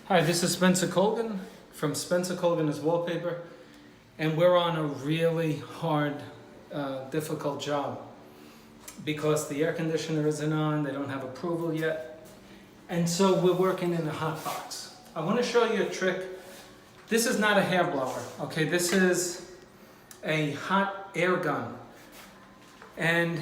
Hi, this is Spencer Colgan from Spencer Colgan is Wallpaper, and we're on a really hard, difficult job because the air conditioner isn't on, they don't have approval yet, and so we're working in a hot box. I want to show you a trick. This is not a hair blower, okay? This is a hot air gun, and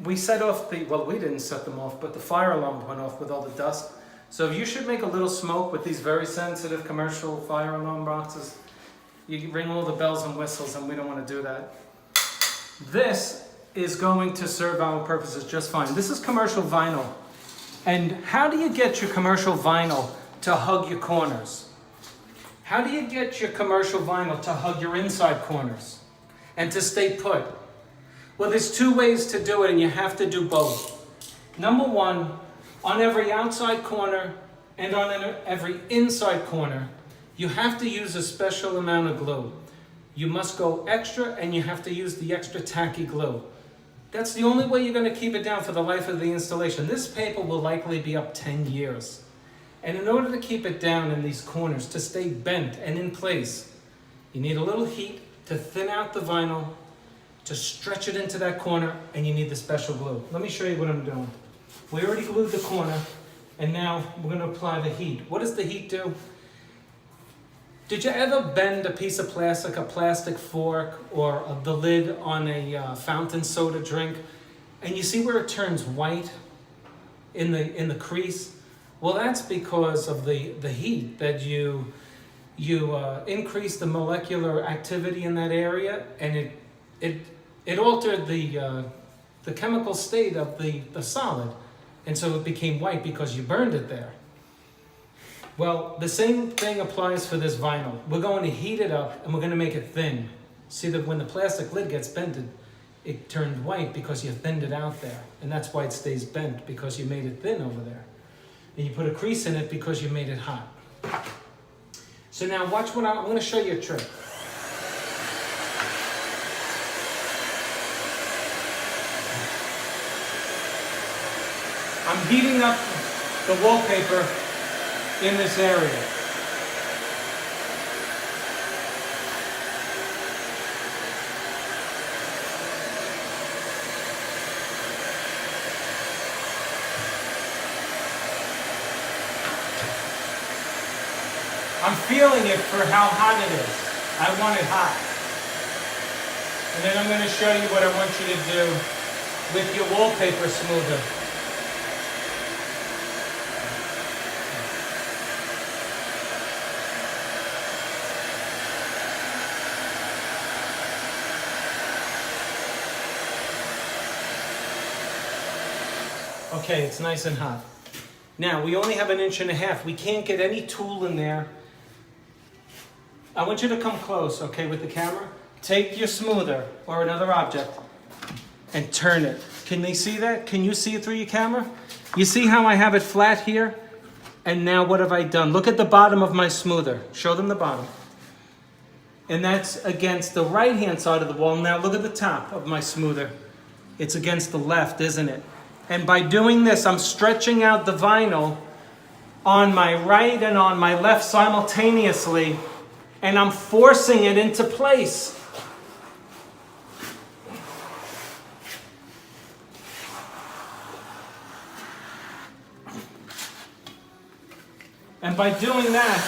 we set off the, well, we didn't set them off, but the fire alarm went off with all the dust. So you should make a little smoke with these very sensitive commercial fire alarm boxes. You ring all the bells and whistles, and we don't want to do that. This is going to serve our purposes just fine. This is commercial vinyl. And how do you get your commercial vinyl to hug your corners? How do you get your commercial vinyl to hug your inside corners and to stay put? Well, there's two ways to do it, and you have to do both. Number one, on every outside corner and on every inside corner, you have to use a special amount of glue. You must go extra, and you have to use the extra tacky glue. That's the only way you're going to keep it down for the life of the installation. This paper will likely be up 10 years. And in order to keep it down in these corners, to stay bent and in place, you need a little heat to thin out the vinyl, to stretch it into that corner, and you need the special glue. Let me show you what I'm doing. We already glued the corner, and now we're going to apply the heat. What does the heat do? Did you ever bend a piece of plastic, a plastic fork, or the lid on a fountain soda drink, and you see where it turns white in the crease? Well, that's because of the heat that you increase the molecular activity in that area, and it altered the chemical state of the solid. And so it became white because you burned it there. Well, the same thing applies for this vinyl. We're going to heat it up, and we're going to make it thin. See that when the plastic lid gets bented, it turns white because you thinned it out there. And that's why it stays bent, because you made it thin over there. And you put a crease in it because you made it hot. So now watch what I'm going to show you a trick. I'm heating up the wallpaper in this area. I'm feeling it for how hot it is. I want it hot. And then I'm going to show you what I want you to do with your wallpaper smoother. Okay, it's nice and hot. Now, we only have 1.5 inches. We can't get any tool in there. I want you to come close, okay, with the camera. Take your smoother or another object and turn it. Can they see that? Can you see it through your camera? You see how I have it flat here? And now what have I done? Look at the bottom of my smoother. Show them the bottom. And that's against the right-hand side of the wall. Now look at the top of my smoother. It's against the left, isn't it? And by doing this, I'm stretching out the vinyl on my right and on my left simultaneously, and I'm forcing it into place. And by doing that,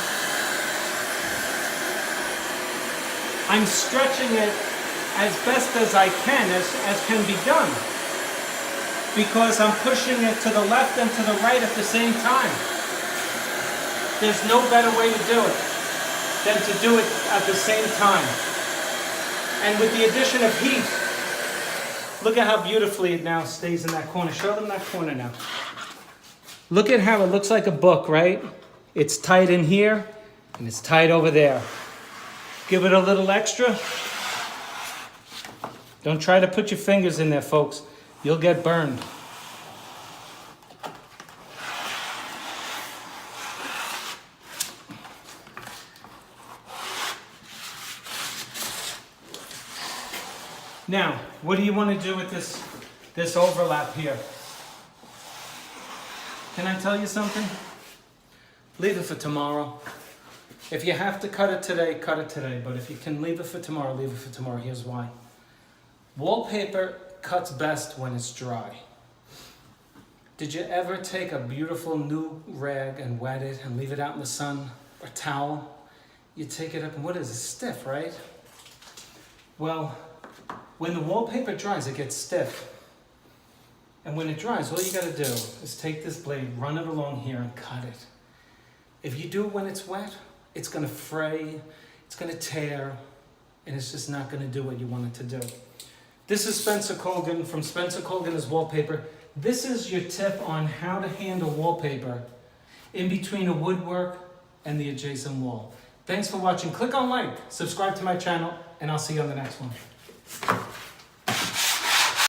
I'm stretching it as best as I can, as can be done. Because I'm pushing it to the left and to the right at the same time. There's no better way to do it than to do it at the same time. And with the addition of heat, look at how beautifully it now stays in that corner. Show them that corner now. Look at how it looks like a book, right? It's tight in here, and it's tight over there. Give it a little extra. Don't try to put your fingers in there, folks. You'll get burned. Now, what do you want to do with this overlap here? Can I tell you something? leave it for tomorrow. If you have to cut it today, cut it today. But if you can leave it for tomorrow, leave it for tomorrow. Here's why. Wallpaper cuts best when it's dry. Did you ever take a beautiful new rag and wet it and leave it out in the sun, or towel? You take it up and what is it? Stiff, right? Well, when the wallpaper dries, it gets stiff. And when it dries, all you gotta do is take this blade, run it along here and cut it. If you do it when it's wet, it's gonna fray, it's gonna tear, and it's just not gonna do what you want it to do. This is Spencer Colgan from Spencer Colgan is Wallpaper. This is your tip on how to handle wallpaper in between a woodwork and the adjacent wall. Thanks for watching. Click on like, subscribe to my channel, and I'll see you on the next one.